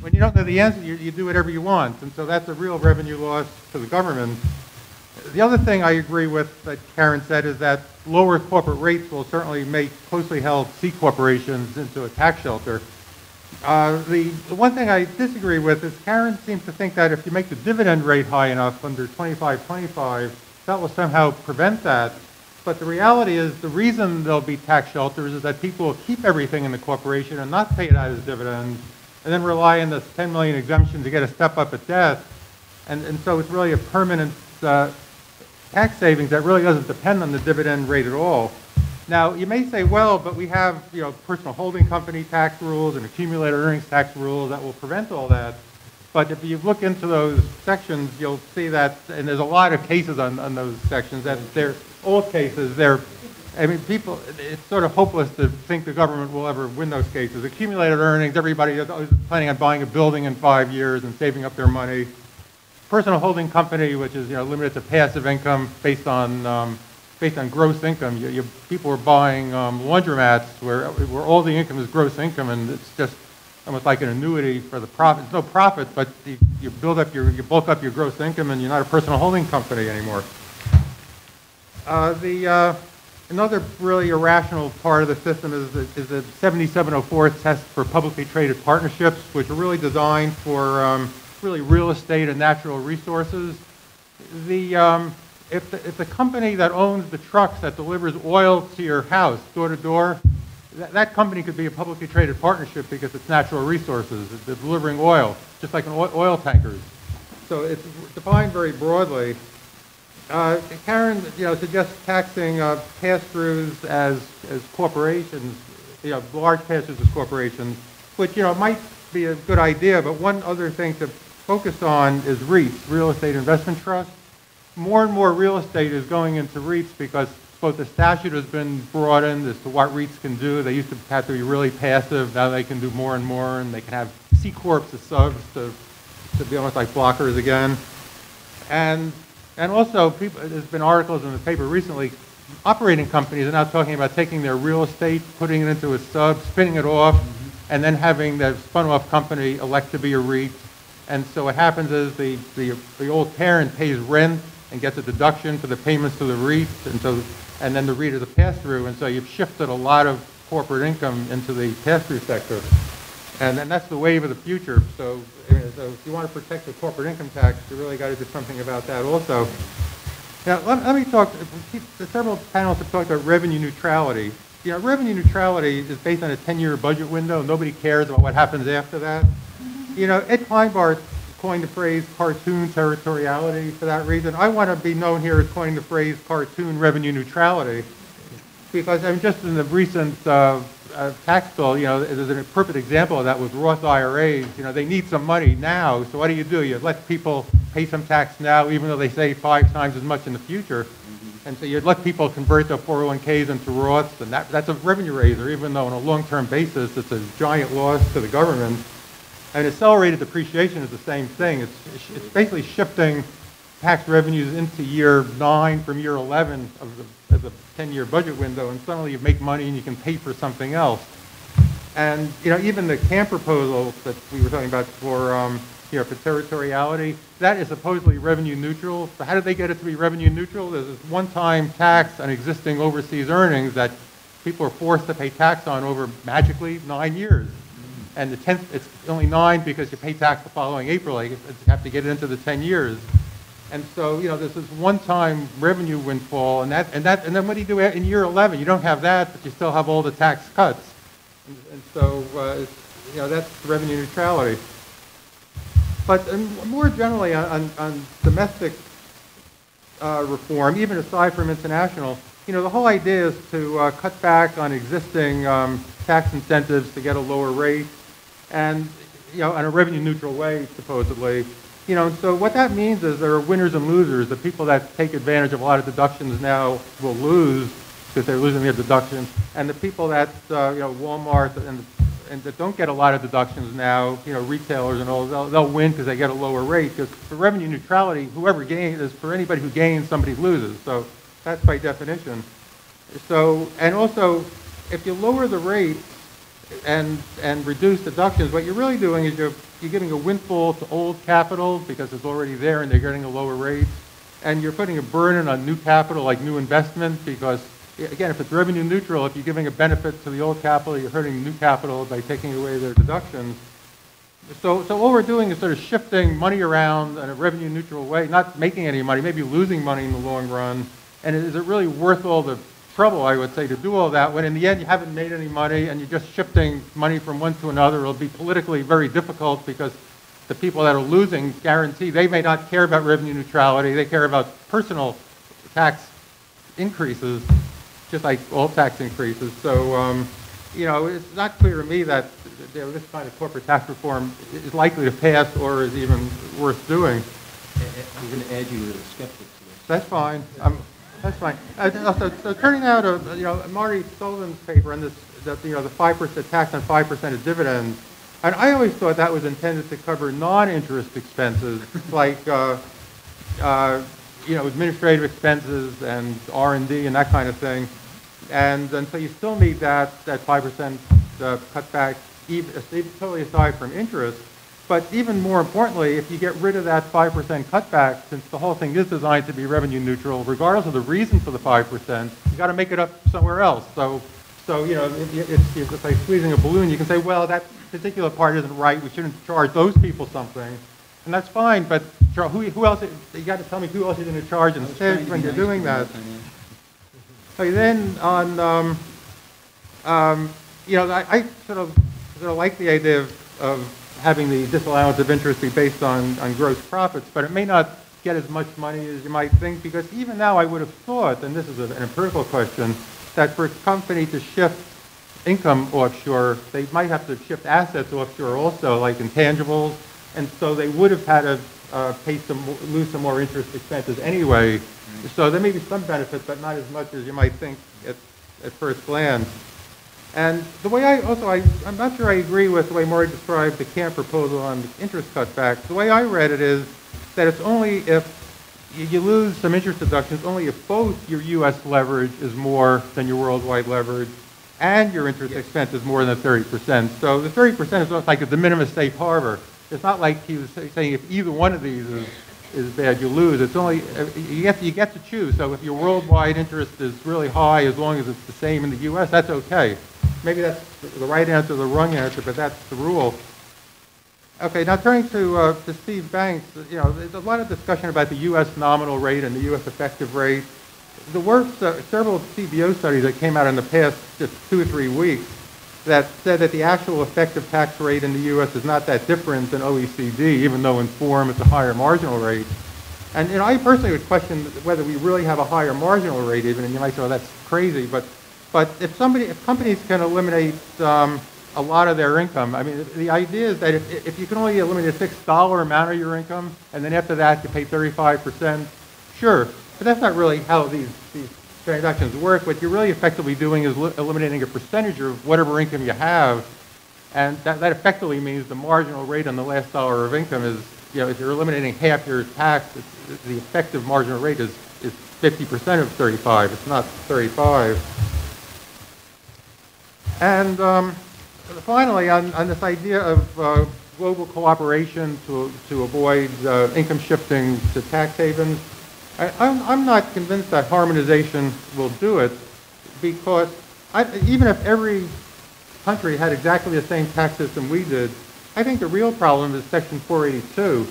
[SPEAKER 6] you do whatever you want. And so that's a real revenue loss to the government. The other thing I agree with that Karen said is that lower corporate rates will certainly make closely held C corporations into a tax shelter. The one thing I disagree with is Karen seems to think that if you make the dividend rate high enough, under 25.25, that will somehow prevent that. But the reality is the reason there'll be tax shelters is that people will keep everything in the corporation and not pay it out as dividends, and then rely on this 10 million exemption to get a step up at death. And so it's really a permanent tax savings that really doesn't depend on the dividend rate at all. Now, you may say, well, but we have, personal holding company tax rules and accumulated earnings tax rules that will prevent all that. But if you look into those sections, you'll see that, and there's a lot of cases on those sections, that they're old cases. People, it's sort of hopeless to think the government will ever win those cases. Accumulated earnings, everybody is always planning on buying a building in 5 years and saving up their money. Personal holding company, which is limited to passive income based on gross income. People are buying laundromats where all the income is gross income, and it's just almost like an annuity for the profit. It's no profit, but you bulk up your gross income, and you're not a personal holding company anymore. Another really irrational part of the system is the 7704 test for publicly traded partnerships, which are really designed for really real estate and natural resources. If the company that owns the trucks that delivers oil to your house, door to door, that company could be a publicly traded partnership because it's natural resources. It's delivering oil, just like an oil tankers. So it's defined very broadly. Karen, suggests taxing pass-throughs as corporations, large pass-throughs as corporations, which might be a good idea, but one other thing to focus on is REITs, real estate investment trusts. More and more real estate is going into REITs because both the statute has been broadened as to what REITs can do. They used to have to be really passive. Now they can do more and more, and they can have C Corps as subs to be almost like blockers again. And also, there's been articles in the paper recently, operating companies are now talking about taking their real estate, putting it into a sub, spinning it off, and then having the spun off company elect to be a REIT. And so what happens is the old parent pays rent and gets a deduction for the payments to the REIT, and then the REIT is a pass-through, and so you've shifted a lot of corporate income into the pass-through sector. And then that's the wave of the future. So if you want to protect the corporate income tax, you really got to do something about that also. Now, let me talk, several panelists have talked about revenue neutrality. You know, revenue neutrality is based on a 10-year budget window. Nobody cares about what happens after that. You know, Ed Kleinbart coined the phrase cartoon territoriality for that reason. I want to be known here as coining the phrase cartoon revenue neutrality because I mean, just in the recent tax bill, you know, there's a perfect example of that with Roth IRAs. You know, they need some money now, so what do? You let people pay some tax now, even though they save 5 times as much in the future. And so you let people convert their 401ks into Roths, and that's a revenue raiser, even though on a long-term basis it's a giant loss to the government. And accelerated depreciation is the same thing. It's basically shifting tax revenues into year 9 from year 11 of the 10-year budget window, and suddenly you make money and you can pay for something else. And you know, even the CAMP proposal that we were talking about for for territoriality, that is supposedly revenue neutral. So how did they get it to be revenue neutral? There's this one-time tax on existing overseas earnings that people are forced to pay tax on over magically 9 years. And it's only 9 because you pay tax the following April. You have to get it into the 10 years. And so, you know, there's this one-time revenue windfall, and then what do you do in year 11? You don't have that, but you still have all the tax cuts. And so, you know, that's revenue neutrality. But more generally on domestic reform, even aside from international, you know, the whole idea is to cut back on existing tax incentives to get a lower rate, and you know, in a revenue neutral way, supposedly. You know, so what that means is there are winners and losers. The people that take advantage of a lot of deductions now will lose because they're losing their deductions, and the people that you know, Walmart and that don't get a lot of deductions now, you know, retailers and all, they'll win because they get a lower rate. Because for revenue neutrality, whoever gains is for anybody who gains, somebody loses. So that's by definition. So, and also, if you lower the rate and reduce deductions, what you're really doing is you're giving a windfall to old capital because it's already there and they're getting a lower rate, and you're putting a burden on new capital like new investment because, again, if it's revenue neutral, if you're giving a benefit to the old capital, you're hurting new capital by taking away their deductions. So all we're doing is sort of shifting money around in a revenue neutral way, not making any money, maybe losing money in the long run. And is it really worth all the trouble, I would say, to do all that when in the end you haven't made any money and you're just shifting money from one to another? It'll be politically very difficult because the people that are losing guarantee they may not care about revenue neutrality, they care about personal tax increases, just like all tax increases. So, you know, it's not clear to me that this kind of corporate tax reform is likely to pass or is even worth doing.
[SPEAKER 2] I'm going to add you to the skeptics list.
[SPEAKER 6] That's fine. That's fine. So turning now to, you know, Marty Sullivan's paper on this, you know, the 5% tax on 5% of dividends. And I always thought that was intended to cover non-interest expenses like, you know, administrative expenses and R&D and that kind of thing. And so you still need that 5% cutback, totally aside from interest. But even more importantly, if you get rid of that 5% cutback, since the whole thing is designed to be revenue neutral, regardless of the reason for the 5%, you got to make it up somewhere else. So you know, it's like squeezing a balloon. You can say, well, that particular part isn't right. We shouldn't charge those people something, and that's fine. But who else? You got to tell me who else you're going to charge instead when you're doing that. So then on, you know, I sort of like the idea of having the disallowance of interest be based on gross profits, but it may not get as much money as you might think, because even now I would have thought, and this is an empirical question, that for a company to shift income offshore, they might have to shift assets offshore also, like intangibles, and so they would have had to lose some more interest expenses anyway. Mm-hmm. So there may be some benefit, but not as much as you might think at first glance. And the way I'm not sure I agree with the way Maury described the Camp proposal on interest cutback. The way I read it is that it's only if you lose some interest deductions, only if both your U.S. leverage is more than your worldwide leverage and your interest expense is more than 30%. So the 30% is like a de minimis safe harbor. It's not like he was saying if either one of these is bad, you lose. It's only, you get to choose. So if your worldwide interest is really high, as long as it's the same in the U.S., that's okay. Maybe that's the right answer or the wrong answer, but that's the rule. Okay, now turning to Steve Banks, there's a lot of discussion about the U.S. nominal rate and the U.S. effective rate. There were several CBO studies that came out in the past just 2 or 3 weeks that said that the actual effective tax rate in the U.S. is not that different than OECD, even though in form it's a higher marginal rate. And I personally would question whether we really have a higher marginal rate even, and you might say, well, that's crazy, but if companies can eliminate a lot of their income, I mean, the idea is that if you can only eliminate a fixed dollar amount of your income, and then after that you pay 35%, sure, but that's not really how these transactions work. What you're really effectively doing is eliminating a percentage of whatever income you have, and that effectively means the marginal rate on the last dollar of income is, if you're eliminating half your tax, the effective marginal rate is 50% of 35. It's not 35. And finally, on this idea of global cooperation to avoid income shifting to tax havens, I'm not convinced that harmonization will do it, because even if every country had exactly the same tax system we did, I think the real problem is Section 482.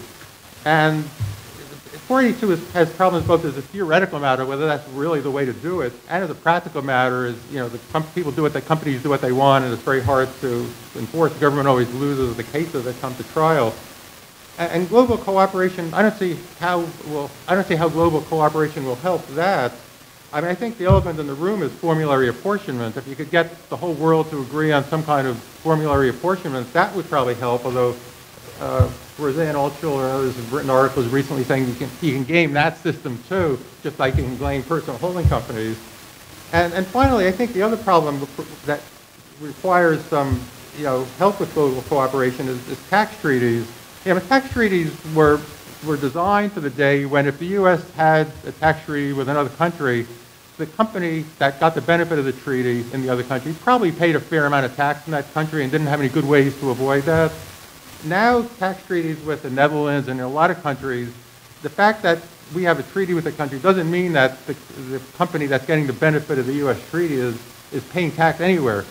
[SPEAKER 6] And 482 has problems both as a theoretical matter, whether that's really the way to do it, and as a practical matter, is people do what the companies do what they want, and it's very hard to enforce. The government always loses the cases that come to trial. And global cooperation, I don't see how global cooperation will help that. I mean, I think the elephant in the room is formulary apportionment. If you could get the whole world to agree on some kind of formulary apportionment, that would probably help, although Roseanne Altschul and others have written articles recently saying you can game that system too, just like you can blame personal holding companies. And finally, I think the other problem that requires some help with global cooperation is tax treaties. Tax treaties were designed for the day when, if the U.S. had a tax treaty with another country, the company that got the benefit of the treaty in the other country probably paid a fair amount of tax in that country and didn't have any good ways to avoid that. Now, tax treaties with the Netherlands and in a lot of countries, the fact that we have a treaty with a country doesn't mean that the company that's getting the benefit of the U.S. treaty is paying tax anywhere.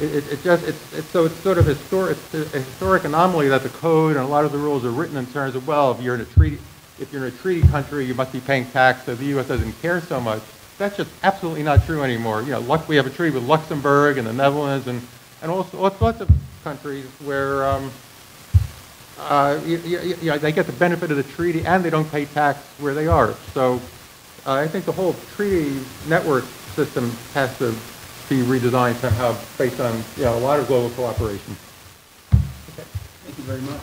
[SPEAKER 6] It's sort of a historic anomaly that the code and a lot of the rules are written in terms of, well, if you're in a treaty country, you must be paying tax, so the U.S. doesn't care so much. That's just absolutely not true anymore. We have a treaty with Luxembourg and the Netherlands and also all sorts of countries where they get the benefit of the treaty and they don't pay tax where they are. So I think the whole treaty network system has to be redesigned somehow based on a lot of global cooperation.
[SPEAKER 2] Okay. Thank you very much.